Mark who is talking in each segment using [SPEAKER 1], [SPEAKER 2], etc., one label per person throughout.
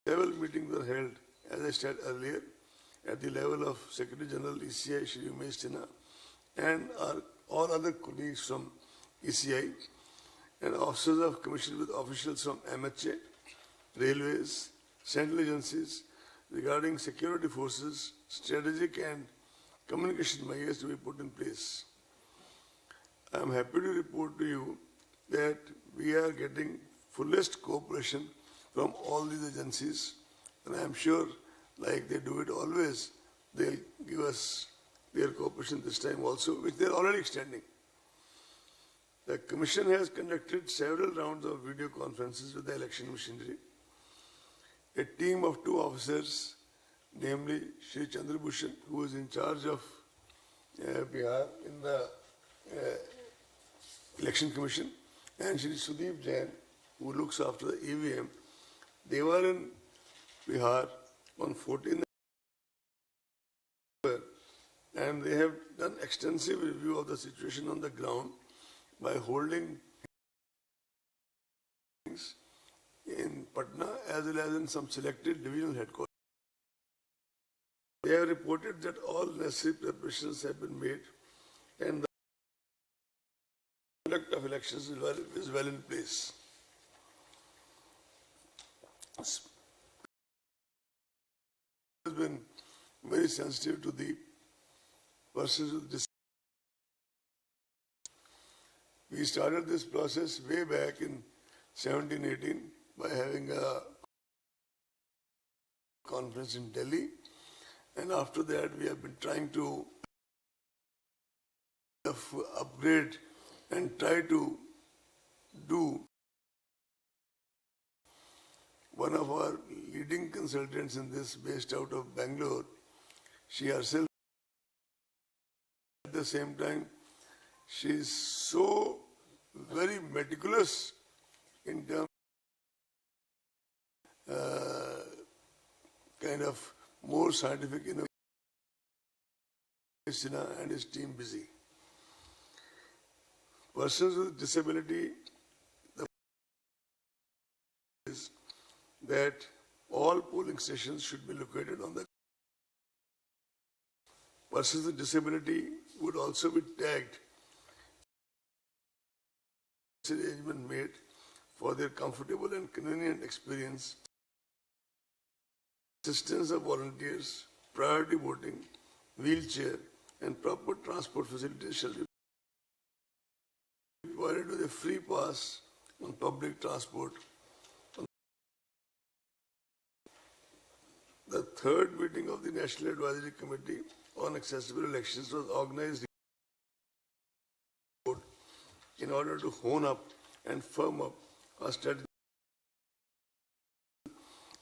[SPEAKER 1] Several meetings were held, as I said earlier, at the level of Secretary General ECI Shri Umesh Sinha and all other colleagues from ECI and officers of commission with officials from MHA, railways, central agencies regarding security forces, strategic and communication measures to be put in place. I am happy to report to you that we are getting fullest cooperation from all these agencies, and I am sure, like they do it always, they'll give us their cooperation this time also, which they're already extending. The Commission has conducted several rounds of video conferences with the election machinery. A team of 2 officers, namely Shri Chandrabhushan, who is in charge of Bihar in the Election Commission, and Shri Sudeep Jain, who looks after the EVM, they were in Bihar on 14th and they have done extensive review of the situation on the ground by holding meetings in Patna as well as in some selected divisional headquarters. They have reported that all necessary preparations have been made and the conduct of elections is well in place. Has been very sensitive to the persons with disabilities. We started this process way back in 17-18 by having a conference in Delhi, and after that we have been trying to upgrade and try to do. One of our leading consultants in this, based out of Bangalore, she herself, at the same time, she is so very meticulous in terms of kind of more scientific innovation. Sinha and his team busy. Persons with disability, the is that all polling stations should be located on the. Persons with disability would also be tagged. Arrangement made for their comfortable and convenient experience. Assistance of volunteers, priority voting, wheelchair, and proper transport facilities shall be provided with a free pass on public transport. The third meeting of the National Advisory Committee on Accessible Elections was organized in order to hone up and firm up our strategy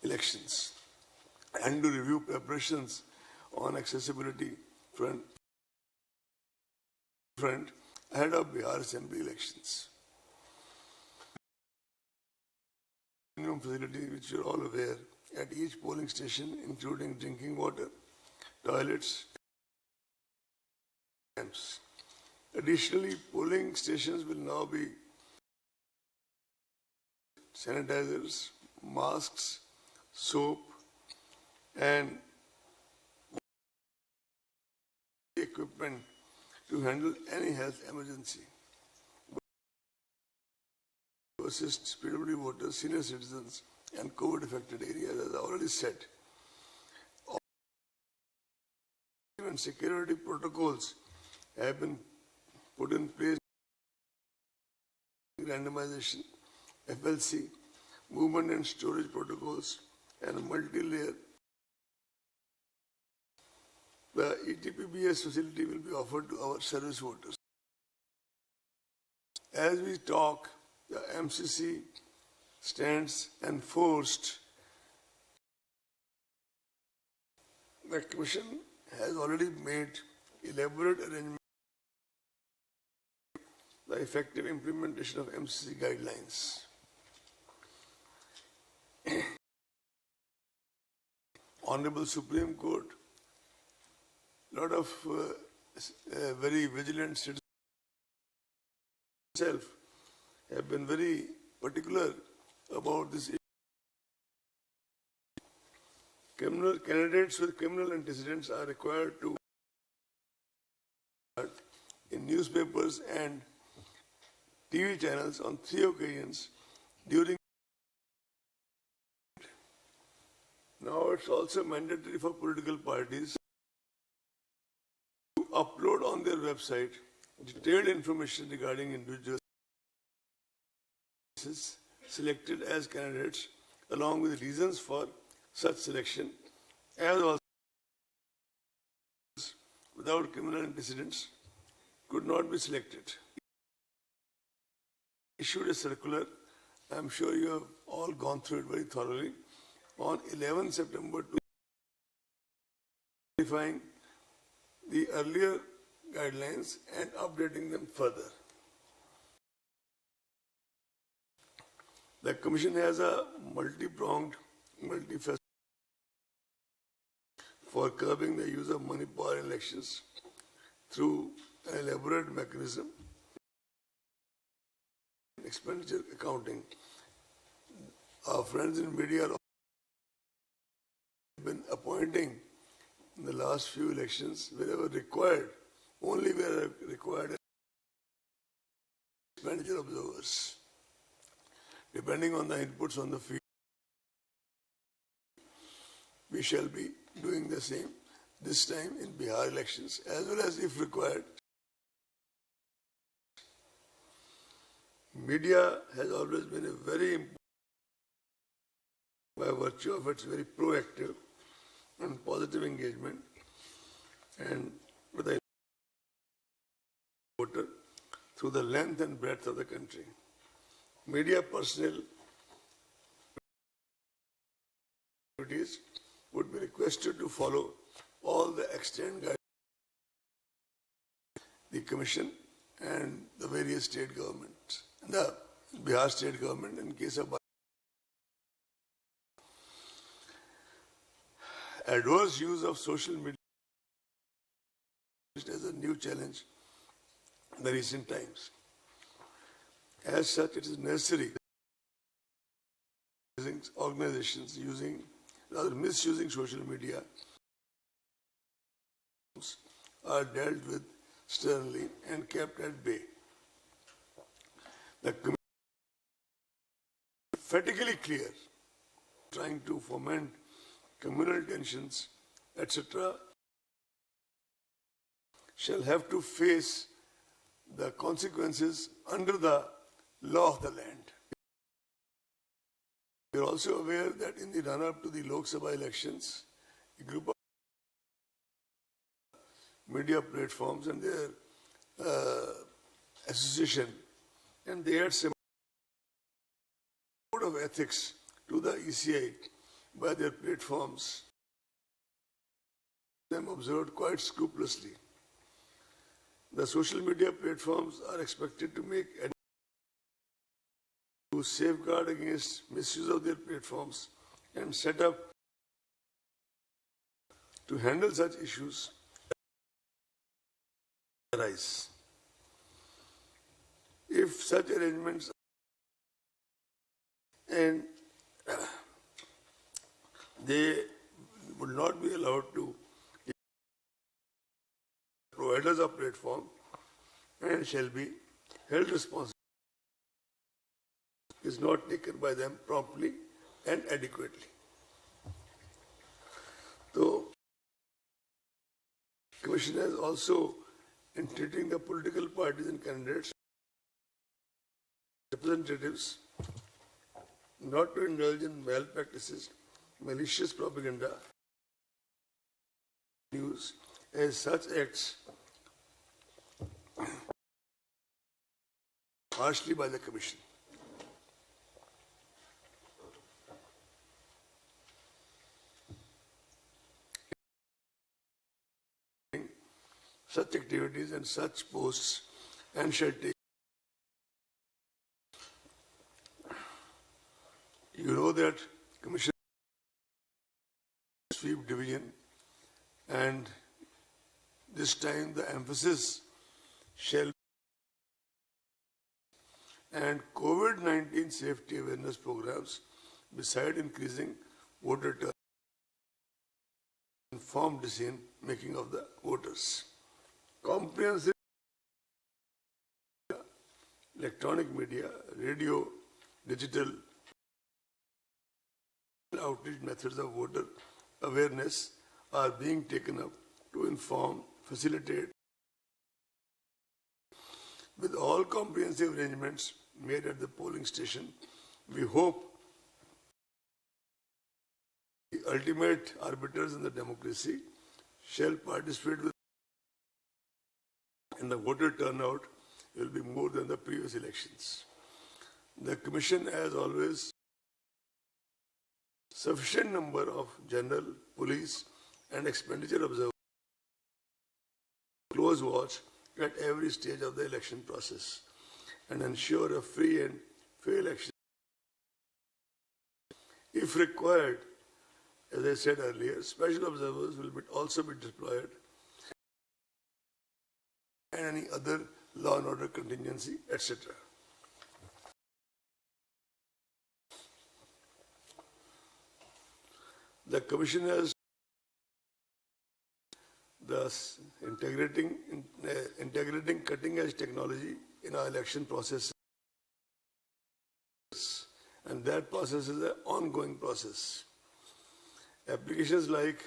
[SPEAKER 1] elections and to review preparations on accessibility front ahead of Bihar Assembly elections. Minimum facilities, which you are all aware, at each polling station, including drinking water, toilets, camps. Additionally, polling stations will now be sanitizers, masks, soap, and equipment to handle any health emergency. To assist PWD voters, senior citizens, and COVID-affected areas, as I already said. Even security protocols have been put in place. Randomization, FLC, movement and storage protocols, and multi-layer. The ETPBS facility will be offered to our service voters. As we talk, the MCC stands enforced. The Commission has already made elaborate arrangements for the effective implementation of Mcc Guidelines. Honorable Supreme Court, lot of very vigilant citizens themselves have been very particular about this issue. Candidates with criminal antecedents are required to in newspapers and TV channels on 3 occasions during. Now it's also mandatory for political parties to upload on their website detailed information regarding individuals selected as candidates along with reasons for such selection, as also without criminal antecedents could not be selected. Issued a circular, I am sure you have all gone through it very thoroughly, on 11 September clarifying the earlier guidelines and updating them further. The Commission has a multi-pronged, multifaceted for curbing the use of money power in elections through an elaborate mechanism, expenditure accounting. Our friends in media have been appointing in the last few elections wherever required, only where required, expenditure observers. Depending on the inputs on the field, we shall be doing the same this time in Bihar elections, as well as, if required. Media has always been a very important, by virtue of its very proactive and positive engagement and with the voter through the length and breadth of the country. Media personnel would be requested to follow all the extant guidelines the Commission and the various state governments. The Bihar state government, in case of adverse use of social media as a new challenge in the recent times. As such, it is necessary organizations misusing social media are dealt with sternly and kept at bay. The Commission is emphatically clear, trying to foment communal tensions, etc., shall have to face the consequences under the law of the land. We are also aware that in the run-up to the Lok Sabha elections, a group of media platforms and their association, and they had some code of ethics to the ECI by their platforms, them observed quite scrupulously. The social media platforms are expected to make to safeguard against misuse of their platforms and set up to handle such issues arise. If such arrangements and they would not be allowed to providers of platform and shall be held responsible is not taken by them promptly and adequately. So, the Commission has also, in treating the political parties and candidates, representatives, not to indulge in malpractices, malicious propaganda, news, as such acts harshly by the Commission. Such activities and such posts and shall take. You know that Commission sweep division, and this time the emphasis shall and COVID-19 safety awareness programs beside increasing voter turnout. informed decision making of the voters. Comprehensive electronic media, radio, digital outreach methods of voter awareness are being taken up to inform, facilitate, with all comprehensive arrangements made at the polling station. We hope the ultimate arbiters in the democracy shall participate with, and the voter turnout will be more than the previous elections. The Commission, as always, sufficient number of general, police and expenditure observers close watch at every stage of the election process and ensure a free and fair election. If required, as I said earlier, special observers will also be deployed and any other law and order contingency, etc. The Commission has thus integrating cutting-edge technology in our election process, and that process is an ongoing process. Applications like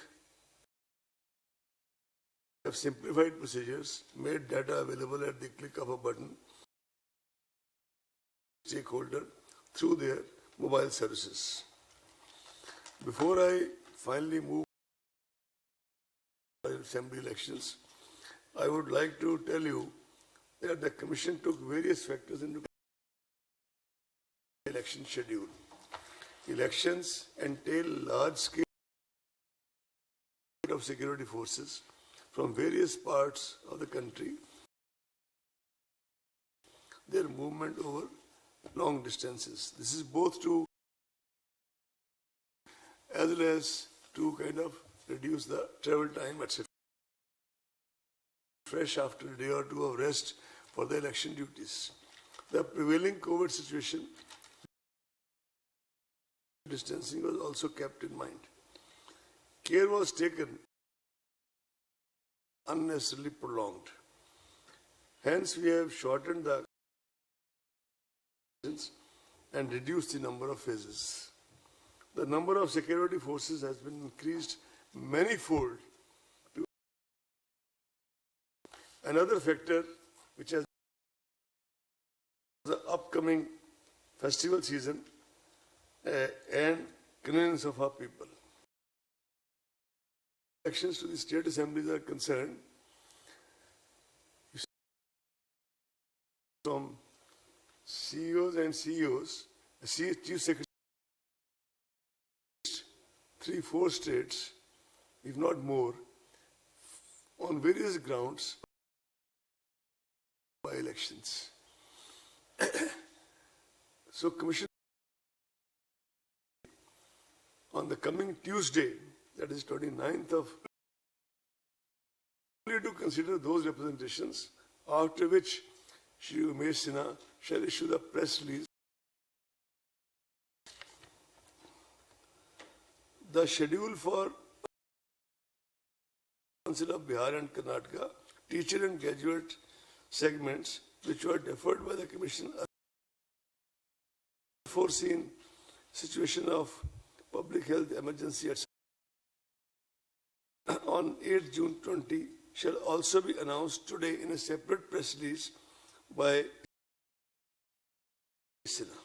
[SPEAKER 1] have simplified procedures, made data available at the click of a button, stakeholder through their mobile services. Before I finally move to assembly elections, I would like to tell you that the Commission took various factors into the election schedule. Elections entail large-scale of security forces from various parts of the country, their movement over long distances. This is both to as well as to kind of reduce the travel time, etc. Fresh after a day or two of rest for the election duties. The prevailing COVID situation, distancing was also kept in mind. Care was taken unnecessarily prolonged. Hence, we have shortened the and reduced the number of phases. The number of security forces has been increased manifold. Another factor which has the upcoming festival season and convenience of our people. Elections to the state assemblies are concerned, from CEOs and CEOs, Chief Secretary, 3-4 states, if not more, on various grounds by elections. So, Commission on the coming Tuesday, that is 29th of, to consider those representations, after which Shri Umesh Sinha shall issue the press release. The schedule for Council of Bihar and Karnataka, teacher and graduate segments, which were deferred by the Commission, foreseen situation of public health emergency, etc. On 8 June 20 shall also be announced today in a separate press release by Sinha.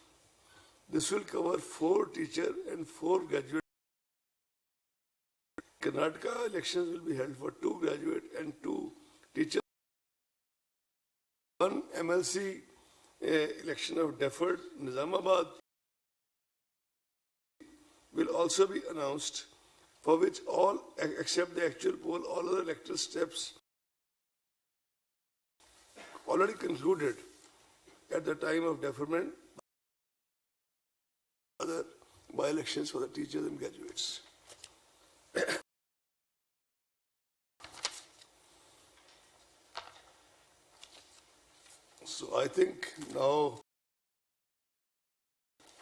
[SPEAKER 1] This will cover 4 teacher and 4 graduate. Karnataka elections will be held for 2 graduate and 2 teachers. 1 MLC election of deferred Nizamabad will also be announced, for which all, except the actual poll, all other electoral steps already concluded at the time of deferment, other by-elections for the teachers and graduates. So I think now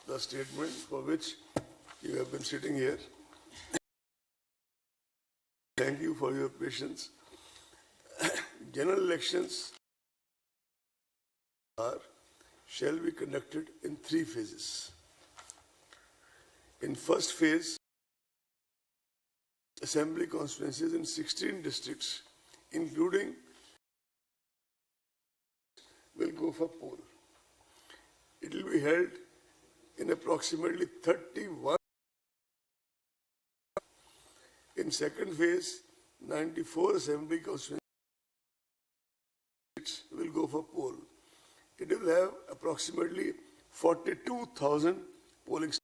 [SPEAKER 1] the statement for which you have been sitting here Thank you for your patience. General elections shall be conducted in 3 phases. In first phase, assembly constituencies in 16 districts, including, will go for poll. It will be held in approximately 31. In second phase, 94 assembly constituencies will go for poll. It will have approximately 42,000 polling stations.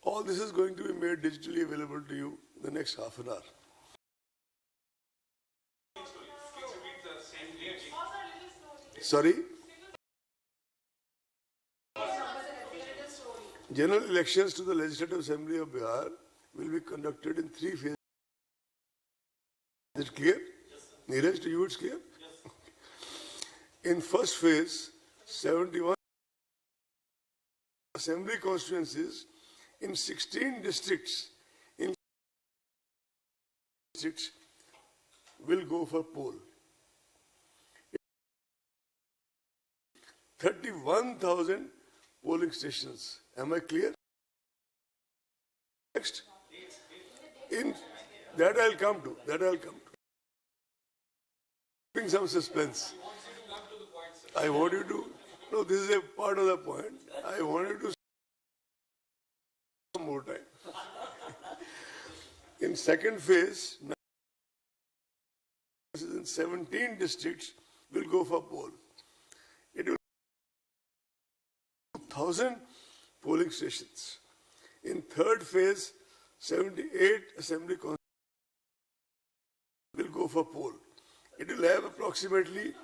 [SPEAKER 1] All this is going to be made digitally available to you in the next half an hour. Sorry? General elections to the Legislative Assembly of Bihar will be conducted in 3 phases. Is it clear? Yes, Neeraj, to you it's clear? Yes. In first phase, 71 assembly constituencies in 16 districts will go for poll. 31,000 polling stations. Am I clear? Next. In that I'll come to. Keeping some suspense. I want you to. No, this is a part of the point. I want you to some more time. In second phase, in 17 districts will go for poll. It will be 2,000 polling stations. In third phase, 78 assembly constituencies will go for poll. It will have approximately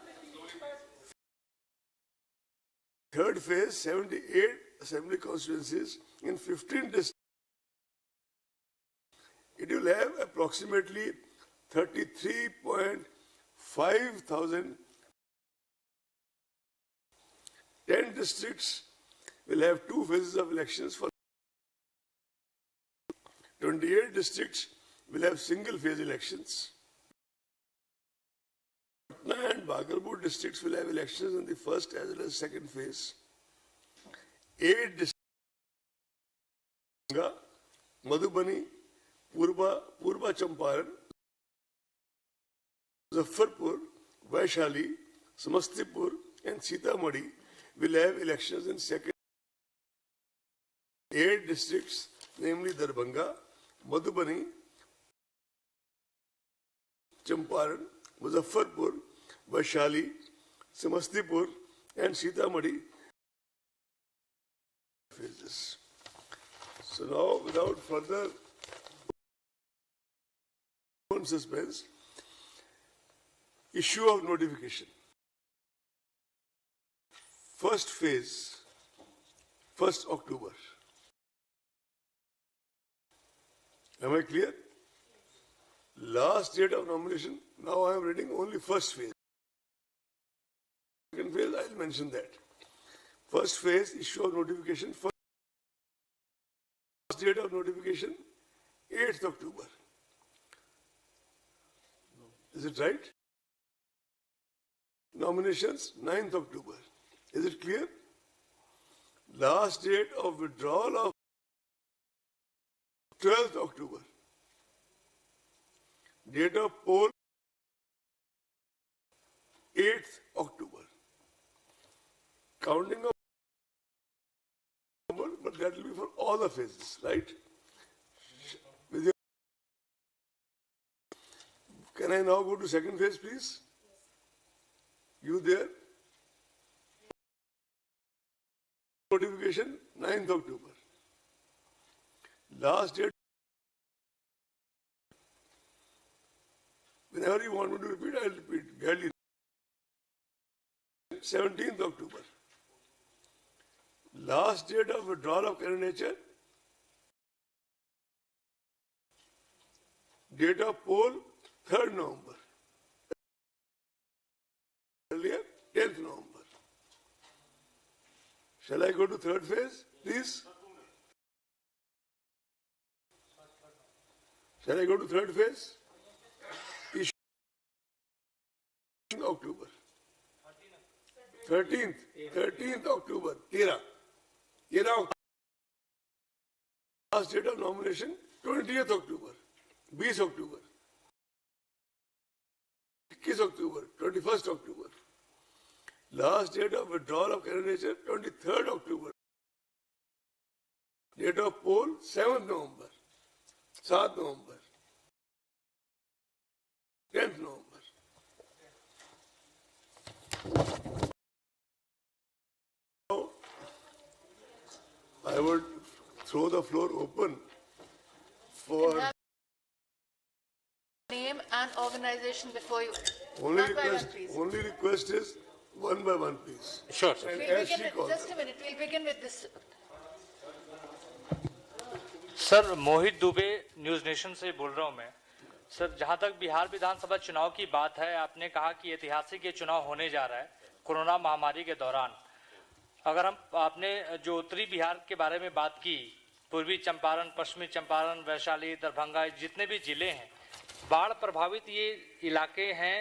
[SPEAKER 1] third phase, 78 assembly constituencies in 15 districts. It will have approximately 33.5 thousand. 10 districts will have 2 phases of elections. For 28 districts will have single phase elections. Patna and Bhagalpur districts will have elections in the first as well as second phase. 8 districts, Madhubani, Purba Champaran, Muzaffarpur, Vaishali, Samastipur and Sitamarhi will have elections in second. 8 districts, namely Darbhanga, Madhubani, Champaran, Muzaffarpur, Vaishali, Samastipur and Sitamarhi phases. So now, without further suspense, issue of notification. First phase, 1st October. Am I clear? Last date of nomination, now I am reading only first phase. Second phase, I will mention that. First phase, issue of notification. First date of notification, 8th October. Is it right? Nominations, 9th October. Is it clear? Last date of withdrawal of 12th October. Date of poll, 8th October. Counting of, but that will be for all the phases, right? With your, can I now go to second phase, please? You there? Notification, 9th October. Last date. Whenever you want me to repeat, I'll repeat. Gladly. 17th October. Last date of withdrawal of candidature. Date of poll, 3rd November. Earlier, 10th November. Shall I go to third phase, please? Shall I go to third phase? October. 13th October. 13 October. Last date of nomination 20th October. 20 October. 21 October. 21st October. Last date of withdrawal of candidature 23rd October. Date of poll 7th November. 7th November. 10th November. Now, I would throw the floor open for
[SPEAKER 2] name and organization before you.
[SPEAKER 1] only
[SPEAKER 2] One by one,
[SPEAKER 1] request.
[SPEAKER 2] please.
[SPEAKER 1] Only request is one by one, please.
[SPEAKER 3] Sure, sir.
[SPEAKER 1] And
[SPEAKER 2] We'll
[SPEAKER 1] as
[SPEAKER 2] begin
[SPEAKER 1] she
[SPEAKER 2] with,
[SPEAKER 1] calls
[SPEAKER 2] just
[SPEAKER 1] them.
[SPEAKER 2] a minute, we'll begin with this.
[SPEAKER 3] Sir Mohit Dubey news nation से बोल रहा हूं मैं। Sir जहां तक बिहार विधानसभा चुनाव की बात है, आपने कहा कि ऐतिहासिक ये चुनाव होने जा रहा है कोरोना महामारी के दौरान। अगर हम आपने जो उत्तरी बिहार के बारे में बात की, पूर्वी चंपारण, पश्चिमी चंपारण, वैशाली, दरभंगा, जितने भी जिले हैं, बाढ़ प्रभावित ये इलाके हैं,